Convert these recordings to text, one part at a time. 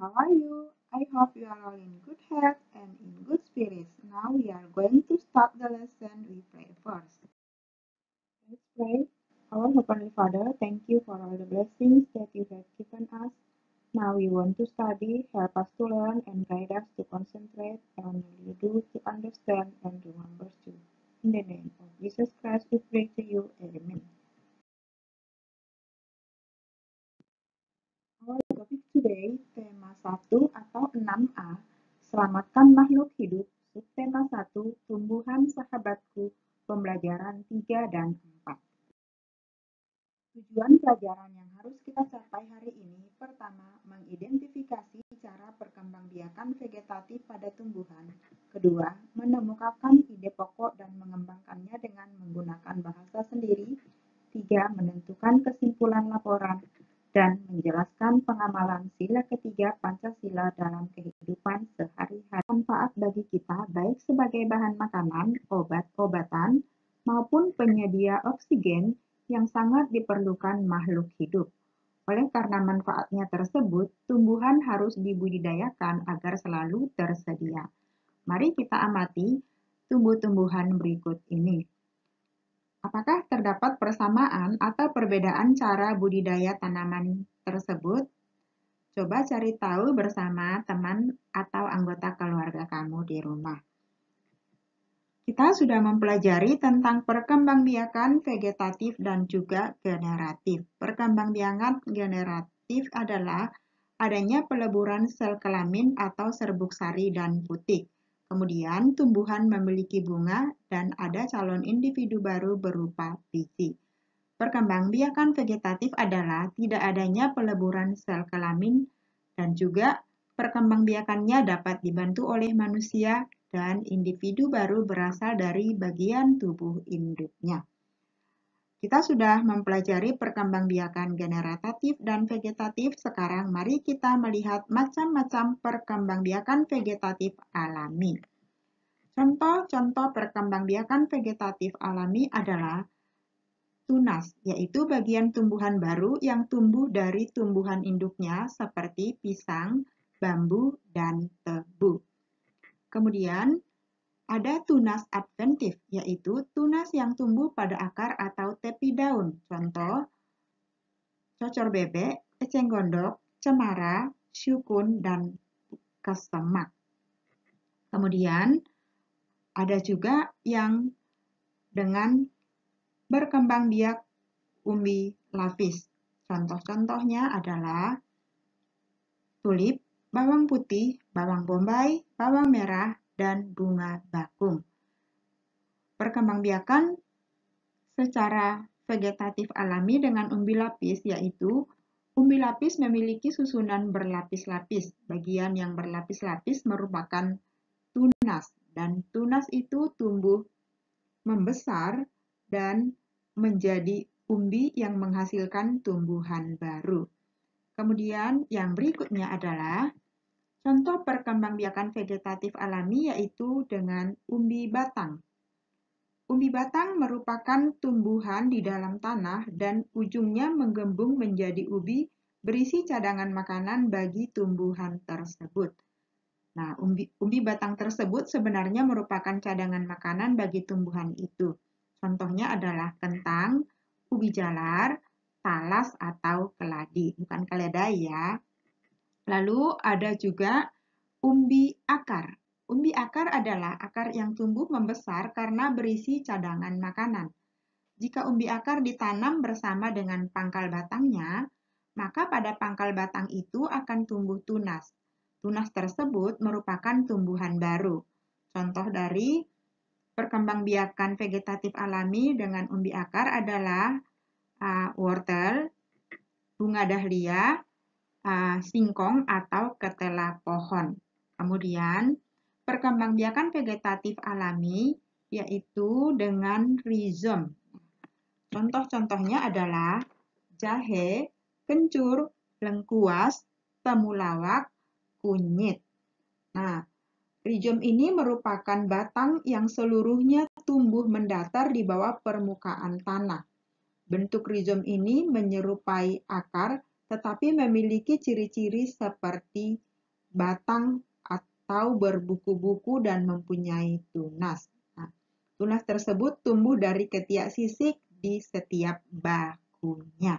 how are you? I hope you are all in good health and in good spirits. Now we are going to start the lesson. We pray first. Let's pray. Our Heavenly Father, thank you for all the blessings that you have given us. Now we want to study, help us to learn, and guide us to concentrate and really do to understand and remember too. In the name of Jesus Christ, we pray to you. Amen. Our topic today, tema 1 atau 6A, Selamatkan Makhluk Hidup, subtema 1, Tumbuhan Sahabatku, pembelajaran 3 dan 4. Tujuan pelajaran yang harus kita capai hari ini, pertama, mengidentifikasi cara perkembangbiakan vegetatif pada tumbuhan. Kedua, menemukan ide pokok dan mengembangkannya dengan menggunakan bahasa sendiri. Tiga, menentukan kesimpulan laporan. Dan menjelaskan pengamalan sila ketiga Pancasila dalam kehidupan sehari-hari. Manfaat bagi kita baik sebagai bahan makanan, obat-obatan, maupun penyedia oksigen yang sangat diperlukan makhluk hidup. Oleh karena manfaatnya tersebut, tumbuhan harus dibudidayakan agar selalu tersedia. Mari kita amati tumbuh-tumbuhan berikut ini. Apakah terdapat persamaan atau perbedaan cara budidaya tanaman tersebut? Coba cari tahu bersama teman atau anggota keluarga kamu di rumah. Kita sudah mempelajari tentang perkembangbiakan vegetatif dan juga generatif. Perkembangbiakan generatif adalah adanya peleburan sel kelamin atau serbuk sari dan putik. Kemudian tumbuhan memiliki bunga dan ada calon individu baru berupa biji. Perkembangbiakan vegetatif adalah tidak adanya peleburan sel kelamin dan juga perkembangbiakannya dapat dibantu oleh manusia dan individu baru berasal dari bagian tubuh induknya. Kita sudah mempelajari perkembangbiakan generatif dan vegetatif. Sekarang mari kita melihat macam-macam perkembangbiakan vegetatif alami. Contoh-contoh perkembangbiakan vegetatif alami adalah tunas, yaitu bagian tumbuhan baru yang tumbuh dari tumbuhan induknya seperti pisang, bambu, dan tebu. Kemudian, ada tunas adventif, yaitu tunas yang tumbuh pada akar atau tepi daun. Contoh, cocor bebek, eceng gondok, cemara, syukun, dan kesemak. Kemudian, ada juga yang dengan berkembang biak umbi lapis. Contoh-contohnya adalah tulip, bawang putih, bawang bombay, bawang merah, dan bunga bakung. Perkembangbiakan secara vegetatif alami dengan umbi lapis, yaitu umbi lapis memiliki susunan berlapis-lapis. Bagian yang berlapis-lapis merupakan tunas, dan tunas itu tumbuh membesar dan menjadi umbi yang menghasilkan tumbuhan baru. Kemudian yang berikutnya adalah contoh perkembangbiakan vegetatif alami, yaitu dengan umbi batang. Umbi batang merupakan tumbuhan di dalam tanah dan ujungnya menggembung menjadi ubi berisi cadangan makanan bagi tumbuhan tersebut. Nah, umbi batang tersebut sebenarnya merupakan cadangan makanan bagi tumbuhan itu. Contohnya adalah kentang, ubi jalar, talas atau keladi, bukan keledai ya. Lalu ada juga umbi akar. Umbi akar adalah akar yang tumbuh membesar karena berisi cadangan makanan. Jika umbi akar ditanam bersama dengan pangkal batangnya, maka pada pangkal batang itu akan tumbuh tunas. Tunas tersebut merupakan tumbuhan baru. Contoh dari perkembangbiakan vegetatif alami dengan umbi akar adalah wortel, bunga dahlia, singkong atau ketela pohon. Kemudian, perkembangbiakan vegetatif alami yaitu dengan rizom. Contoh-contohnya adalah jahe, kencur, lengkuas, temulawak, kunyit. Nah, rizom ini merupakan batang yang seluruhnya tumbuh mendatar di bawah permukaan tanah. Bentuk rizom ini menyerupai akar, tetapi memiliki ciri-ciri seperti batang atau berbuku-buku dan mempunyai tunas. Nah, tunas tersebut tumbuh dari ketiak sisik di setiap bahunya.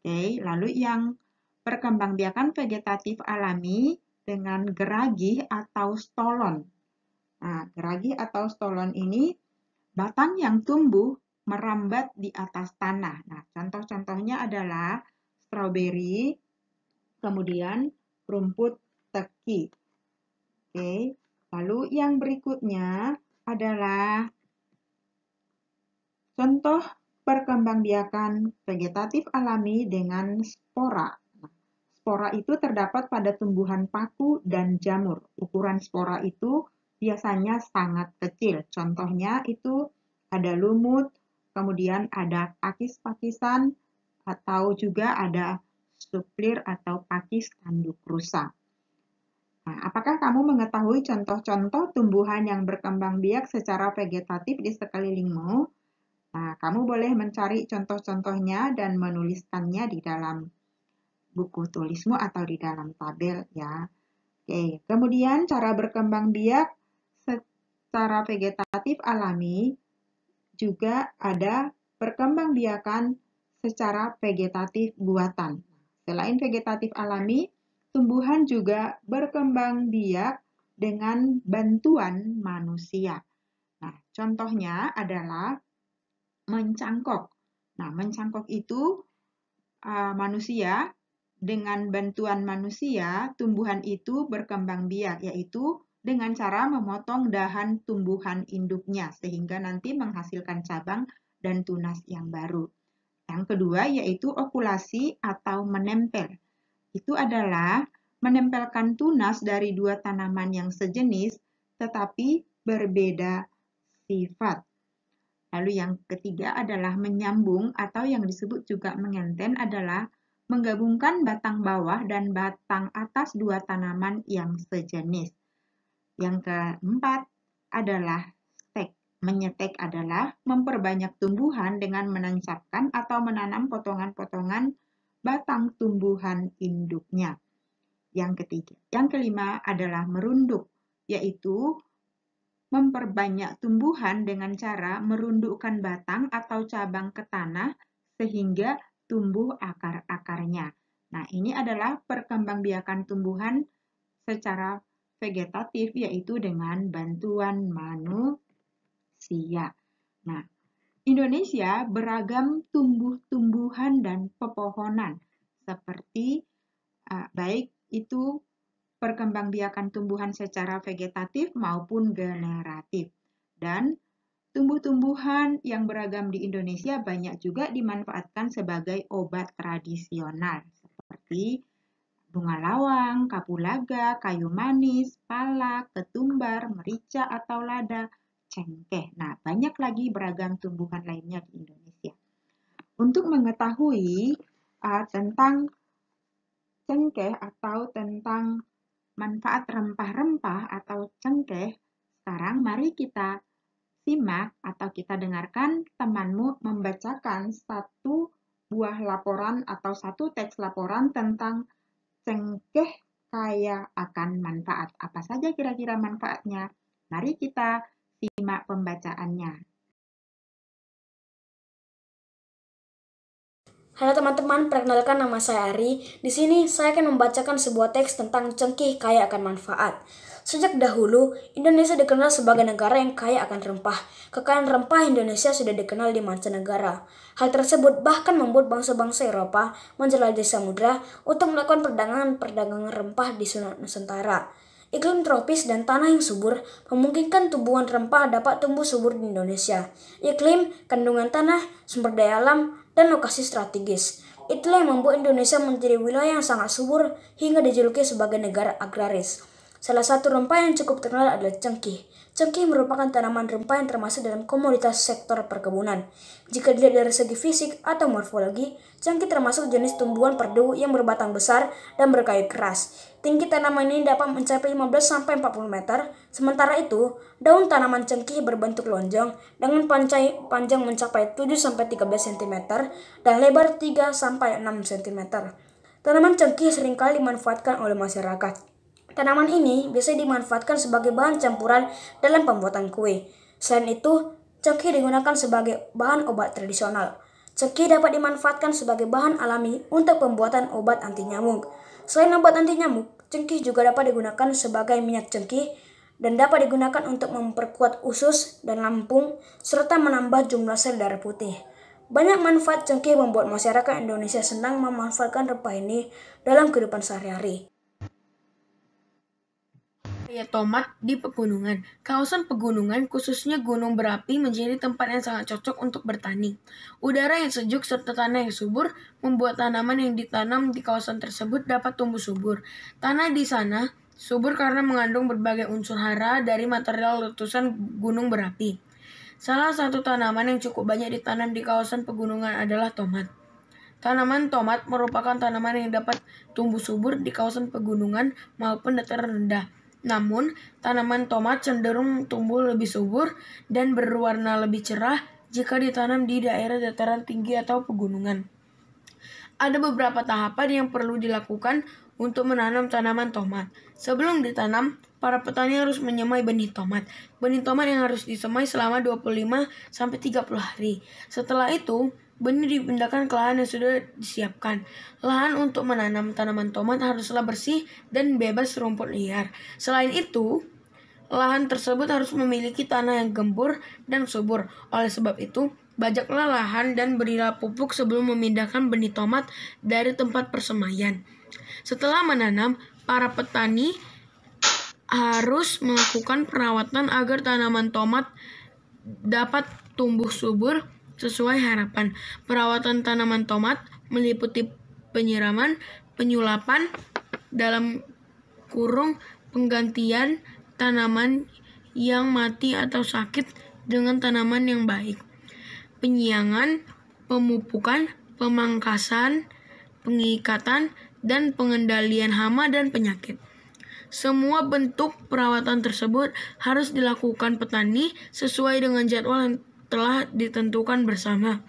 Oke, lalu yang perkembangbiakan vegetatif alami dengan geragih atau stolon. Nah, geragih atau stolon ini batang yang tumbuh merambat di atas tanah. Nah, contoh-contohnya adalah stroberi, kemudian rumput teki. Oke, lalu yang berikutnya adalah contoh perkembangbiakan vegetatif alami dengan spora. Spora itu terdapat pada tumbuhan paku dan jamur. Ukuran spora itu biasanya sangat kecil. Contohnya itu ada lumut, kemudian ada pakis-pakisan, atau juga ada suplir atau pakis tanduk rusa. Nah, apakah kamu mengetahui contoh-contoh tumbuhan yang berkembang biak secara vegetatif di sekelilingmu? Nah, kamu boleh mencari contoh-contohnya dan menuliskannya di dalam buku tulismu atau di dalam tabel ya. Oke, kemudian cara berkembang biak secara vegetatif alami juga ada perkembangbiakan secara vegetatif buatan. Selain vegetatif alami, tumbuhan juga berkembang biak dengan bantuan manusia. Nah, contohnya adalah mencangkok. Nah, mencangkok itu manusia, dengan bantuan manusia, tumbuhan itu berkembang biak, yaitu dengan cara memotong dahan tumbuhan induknya, sehingga nanti menghasilkan cabang dan tunas yang baru. Yang kedua yaitu okulasi atau menempel. Itu adalah menempelkan tunas dari dua tanaman yang sejenis, tetapi berbeda sifat. Lalu yang ketiga adalah menyambung atau yang disebut juga mengenten adalah menggabungkan batang bawah dan batang atas dua tanaman yang sejenis. Yang keempat adalah stek. Menyetek adalah memperbanyak tumbuhan dengan menancapkan atau menanam potongan-potongan batang tumbuhan induknya. Yang kelima adalah merunduk, yaitu memperbanyak tumbuhan dengan cara merundukkan batang atau cabang ke tanah sehingga tumbuh akar-akarnya. Nah, ini adalah perkembangbiakan tumbuhan secara vegetatif, yaitu dengan bantuan manusia. Nah, Indonesia beragam tumbuh-tumbuhan dan pepohonan, seperti baik itu perkembangbiakan tumbuhan secara vegetatif maupun generatif. Dan tumbuh-tumbuhan yang beragam di Indonesia banyak juga dimanfaatkan sebagai obat tradisional, seperti bunga lawang, kapulaga, kayu manis, pala, ketumbar, merica atau lada, cengkeh. Nah, banyak lagi beragam tumbuhan lainnya di Indonesia. Untuk mengetahui tentang cengkeh atau tentang manfaat rempah-rempah atau cengkeh, sekarang mari kita simak atau kita dengarkan temanmu membacakan satu buah laporan atau satu teks laporan tentang cengkeh kaya akan manfaat. Apa saja kira-kira manfaatnya? Mari kita simak pembacaannya. Halo teman-teman, perkenalkan nama saya Ari. Di sini saya akan membacakan sebuah teks tentang cengkeh kaya akan manfaat. Sejak dahulu, Indonesia dikenal sebagai negara yang kaya akan rempah. Kekayaan rempah Indonesia sudah dikenal di mancanegara. Hal tersebut bahkan membuat bangsa-bangsa Eropa menjelajahi samudra untuk melakukan perdagangan rempah di Nusantara. Iklim tropis dan tanah yang subur memungkinkan tumbuhan rempah dapat tumbuh subur di Indonesia. Iklim, kandungan tanah, sumber daya alam, dan lokasi strategis. Itulah yang membuat Indonesia menjadi wilayah yang sangat subur hingga dijuluki sebagai negara agraris. Salah satu rempah yang cukup terkenal adalah cengkeh. Cengkeh merupakan tanaman rempah yang termasuk dalam komoditas sektor perkebunan. Jika dilihat dari segi fisik atau morfologi, cengkeh termasuk jenis tumbuhan perdu yang berbatang besar dan berkayu keras. Tinggi tanaman ini dapat mencapai 15-40 meter. Sementara itu, daun tanaman cengkeh berbentuk lonjong dengan panjang mencapai 7-13 cm dan lebar 3-6 cm. Tanaman cengkeh seringkali dimanfaatkan oleh masyarakat Tanaman ini biasanya dimanfaatkan sebagai bahan campuran dalam pembuatan kue. Selain itu, cengkeh digunakan sebagai bahan obat tradisional. Cengkeh dapat dimanfaatkan sebagai bahan alami untuk pembuatan obat anti nyamuk. Selain obat anti nyamuk, cengkeh juga dapat digunakan sebagai minyak cengkeh dan dapat digunakan untuk memperkuat usus dan lambung serta menambah jumlah sel darah putih. Banyak manfaat cengkeh membuat masyarakat Indonesia senang memanfaatkan rempah ini dalam kehidupan sehari-hari. Budidaya tomat di pegunungan. Kawasan pegunungan, khususnya gunung berapi, menjadi tempat yang sangat cocok untuk bertani. Udara yang sejuk serta tanah yang subur membuat tanaman yang ditanam di kawasan tersebut dapat tumbuh subur. Tanah di sana subur karena mengandung berbagai unsur hara dari material letusan gunung berapi. Salah satu tanaman yang cukup banyak ditanam di kawasan pegunungan adalah tomat. Tanaman tomat merupakan tanaman yang dapat tumbuh subur di kawasan pegunungan maupun dataran rendah. Namun, tanaman tomat cenderung tumbuh lebih subur dan berwarna lebih cerah jika ditanam di daerah dataran tinggi atau pegunungan. Ada beberapa tahapan yang perlu dilakukan untuk menanam tanaman tomat. Sebelum ditanam, para petani harus menyemai benih tomat. Benih tomat yang harus disemai selama 25-30 hari. Setelah itu, benih dipindahkan ke lahan yang sudah disiapkan. Lahan untuk menanam tanaman tomat haruslah bersih dan bebas rumput liar. Selain itu, lahan tersebut harus memiliki tanah yang gembur dan subur. Oleh sebab itu, bajaklah lahan dan berilah pupuk sebelum memindahkan benih tomat dari tempat persemaian. Setelah menanam, para petani harus melakukan perawatan agar tanaman tomat dapat tumbuh subur sesuai harapan. Perawatan tanaman tomat meliputi penyiraman, penyulapan, dalam kurung penggantian tanaman yang mati atau sakit dengan tanaman yang baik, penyiangan, pemupukan, pemangkasan, pengikatan, dan pengendalian hama dan penyakit. Semua bentuk perawatan tersebut harus dilakukan petani sesuai dengan jadwal yang telah ditentukan bersama.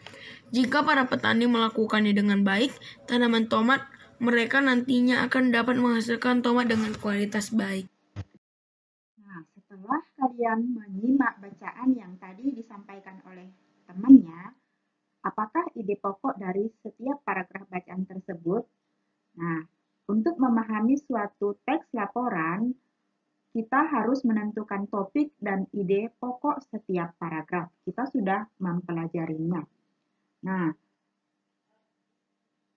Jika para petani melakukannya dengan baik, tanaman tomat mereka nantinya akan dapat menghasilkan tomat dengan kualitas baik. Nah, setelah kalian menyimak bacaan yang tadi disampaikan oleh temannya, apakah ide pokok dari setiap paragraf bacaan tersebut? Nah, untuk memahami suatu teks laporan, kita harus menentukan topik dan ide pokok setiap paragraf. Kita sudah mempelajarinya. Nah,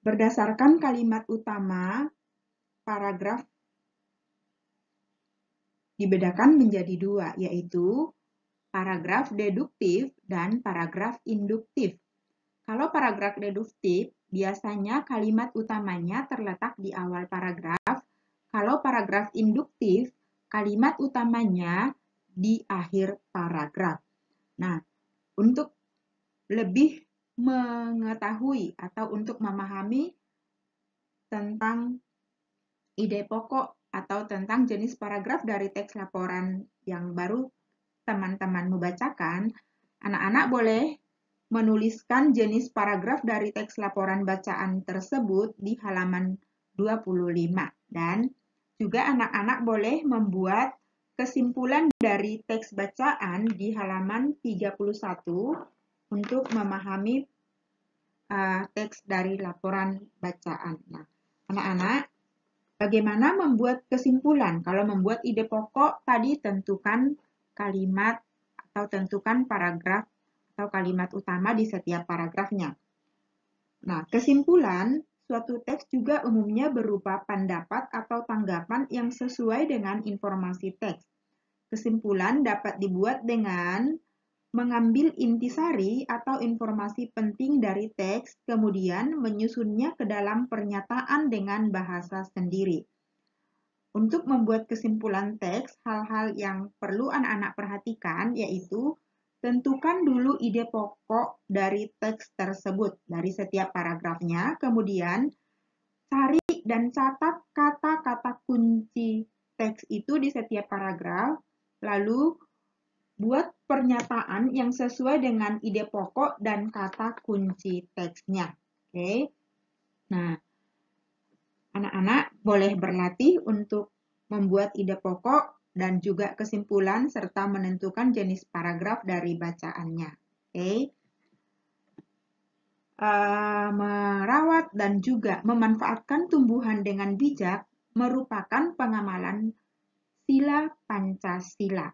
berdasarkan kalimat utama, paragraf dibedakan menjadi dua, yaitu paragraf deduktif dan paragraf induktif. Kalau paragraf deduktif, biasanya kalimat utamanya terletak di awal paragraf. Kalau paragraf induktif, kalimat utamanya di akhir paragraf. Nah, untuk lebih mengetahui atau untuk memahami tentang ide pokok atau tentang jenis paragraf dari teks laporan yang baru teman-teman membacakan, anak-anak boleh menuliskan jenis paragraf dari teks laporan bacaan tersebut di halaman 25. Dan juga anak-anak boleh membuat kesimpulan dari teks bacaan di halaman 31 untuk memahami teks dari laporan bacaan. Nah, anak-anak, bagaimana membuat kesimpulan? Kalau membuat ide pokok, tadi tentukan kalimat atau tentukan paragraf atau kalimat utama di setiap paragrafnya. Nah, kesimpulan suatu teks juga umumnya berupa pendapat atau tanggapan yang sesuai dengan informasi teks. Kesimpulan dapat dibuat dengan mengambil intisari atau informasi penting dari teks, kemudian menyusunnya ke dalam pernyataan dengan bahasa sendiri. Untuk membuat kesimpulan teks, hal-hal yang perlu anak-anak perhatikan yaitu tentukan dulu ide pokok dari teks tersebut, dari setiap paragrafnya, kemudian cari dan catat kata-kata kunci teks itu di setiap paragraf, lalu buat pernyataan yang sesuai dengan ide pokok dan kata kunci teksnya. Oke. Nah, anak-anak boleh berlatih untuk membuat ide pokok dan juga kesimpulan serta menentukan jenis paragraf dari bacaannya. Oke. Merawat dan juga memanfaatkan tumbuhan dengan bijak merupakan pengamalan sila Pancasila.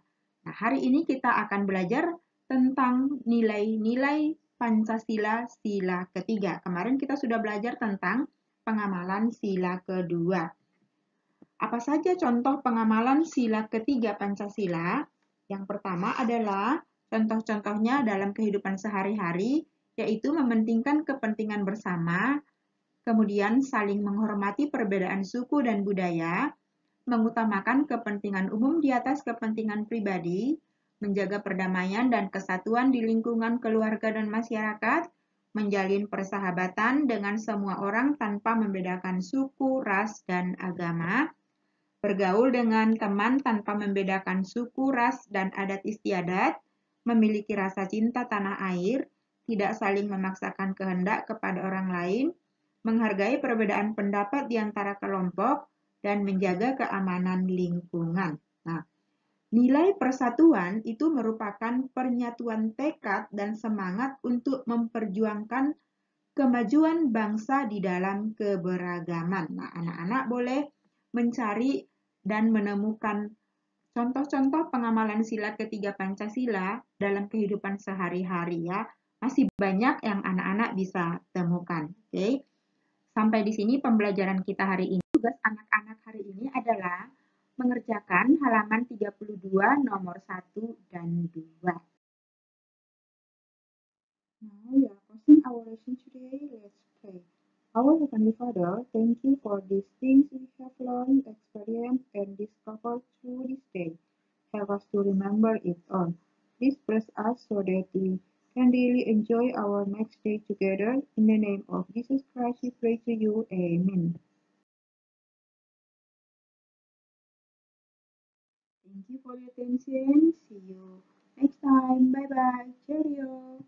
Nah, hari ini kita akan belajar tentang nilai-nilai Pancasila sila ketiga. Kemarin kita sudah belajar tentang pengamalan sila kedua. Apa saja contoh pengamalan sila ketiga Pancasila? Yang pertama adalah contoh-contohnya dalam kehidupan sehari-hari, yaitu mementingkan kepentingan bersama, kemudian saling menghormati perbedaan suku dan budaya, mengutamakan kepentingan umum di atas kepentingan pribadi, menjaga perdamaian dan kesatuan di lingkungan keluarga dan masyarakat, menjalin persahabatan dengan semua orang tanpa membedakan suku, ras, dan agama, bergaul dengan teman tanpa membedakan suku, ras, dan adat istiadat, memiliki rasa cinta tanah air, tidak saling memaksakan kehendak kepada orang lain, menghargai perbedaan pendapat di antara kelompok, dan menjaga keamanan lingkungan. Nah, nilai persatuan itu merupakan pernyatuan tekad dan semangat untuk memperjuangkan kemajuan bangsa di dalam keberagaman. Nah, anak-anak boleh mencari dan menemukan contoh-contoh pengamalan sila ketiga Pancasila dalam kehidupan sehari-hari ya. Masih banyak yang anak-anak bisa temukan. Oke. Sampai di sini pembelajaran kita hari ini. Tugas anak-anak hari ini adalah mengerjakan halaman 32 nomor 1 dan 2. Now we are closing our lesson today. Let's pray. Our Heavenly Father, thank you for these things we have learned, experienced, and discovered through this day. Help us to remember it all. Please bless us so that we can really enjoy our next day together. In the name of Jesus Christ, we pray to you. Amen. Thank you for your attention. See you next time. Bye bye. Cheerio.